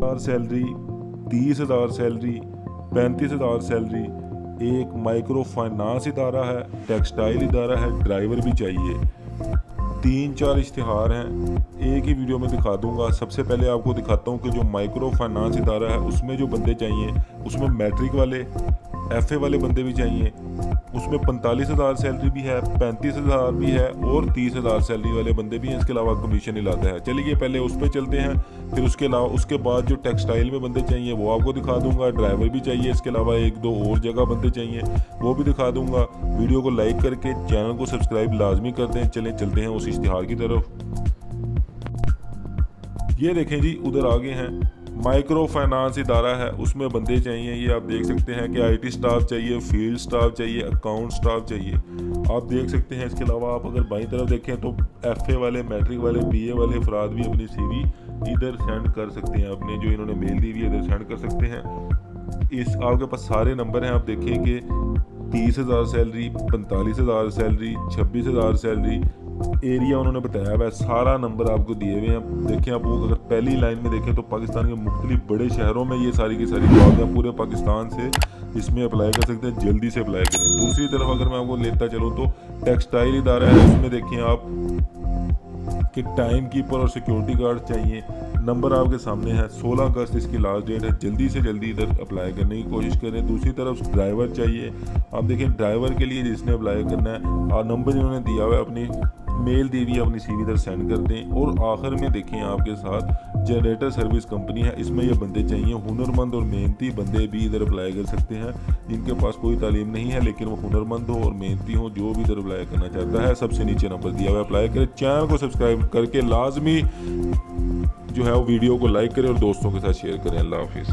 हज़ार salary, 30,000 salary, 35,000 salary. एक micro finance इदारा है, टेक्सटाइल इदारा है, ड्राइवर भी चाहिए। 3-4 इश्तिहार हैं, एक ही वीडियो में दिखा दूंगा। सबसे पहले आपको दिखाता हूं कि जो माइक्रो फाइनेंस इदारा है उसमें जो बंदे चाहिए, उसमें मैट्रिक वाले, एफए वाले बंदे भी चाहिए। उसमें 45,000 सैलरी भी है, 35,000 भी है और 30,000 सैलरी वाले बंदे भी हैं। इसके अलावा कमीशन इलादा है। चलिए पहले उस पर चलते हैं, फिर उसके अलावा उसके बाद जो टेक्सटाइल में बंदे चाहिए वो आपको दिखा दूंगा। ड्राइवर भी चाहिए, इसके अलावा 1-2 और जगह बंदे चाहिए वो भी दिखा दूंगा। वीडियो को लाइक करके चैनल को सब्सक्राइब लाजमी कर दें। चलते हैं उस इश्तिहार की तरफ। ये देखें जी, उधर आगे हैं, माइक्रो फाइनेंस इदारा है, उसमें बंदे चाहिए। ये आप देख सकते हैं कि आईटी स्टाफ चाहिए, फील्ड स्टाफ चाहिए, अकाउंट स्टाफ चाहिए, आप देख सकते हैं। इसके अलावा आप अगर बाईं तरफ देखें तो एफए वाले, मैट्रिक वाले, बीए वाले अफराद भी अपनी सीवी इधर सेंड कर सकते हैं। अपने जो इन्होंने मेल दी हुई है इधर सेंड कर सकते हैं। इस आपके पास सारे नंबर हैं। आप देखें कि 30,000 सैलरी, 45,000 सैलरी, 26,000 सैलरी, एरिया उन्होंने बताया हुआ है, सारा नंबर आपको दिए हुए हैं। देखें आप अगर पहली लाइन में देखें तो पाकिस्तान के मुख्तलिफ बड़े शहरों में ये सारी की सारी जॉब है। पूरे पाकिस्तान से इसमें अप्लाई कर सकते हैं, जल्दी से अप्लाई करें। दूसरी तरफ अगर मैं आपको लेता चलूँ तो टेक्सटाइल इदारा है, उसमें देखें आप कि टाइम कीपर और सिक्योरिटी गार्ड चाहिए। नंबर आपके सामने है, 16 अगस्त इसकी लास्ट डेट है। जल्दी से जल्दी इधर अप्लाई करने की कोशिश करें। दूसरी तरफ ड्राइवर चाहिए। आप देखें ड्राइवर के लिए जिसने अप्लाई करना है और नंबर जिन्होंने दिया हुआ है, अपनी मेल दी हुई है, अपनी सीवी इधर सेंड कर दें। और आखिर में देखें आपके साथ जनरेटर सर्विस कंपनी है, इसमें ये बंदे चाहिए। हुनरमंद और मेहनती बंदे भी इधर अप्लाई कर सकते हैं, जिनके पास कोई तालीम नहीं है लेकिन वो हुनरमंद हो और मेहनती हो। जो भी इधर अप्लाई करना चाहता है सबसे नीचे नंबर दिया हुआ है, अप्लाई करें। चैनल को सब्सक्राइब करके लाजमी जो है वो वीडियो को लाइक करें और दोस्तों के साथ शेयर करें। अल्लाह हाफिज़।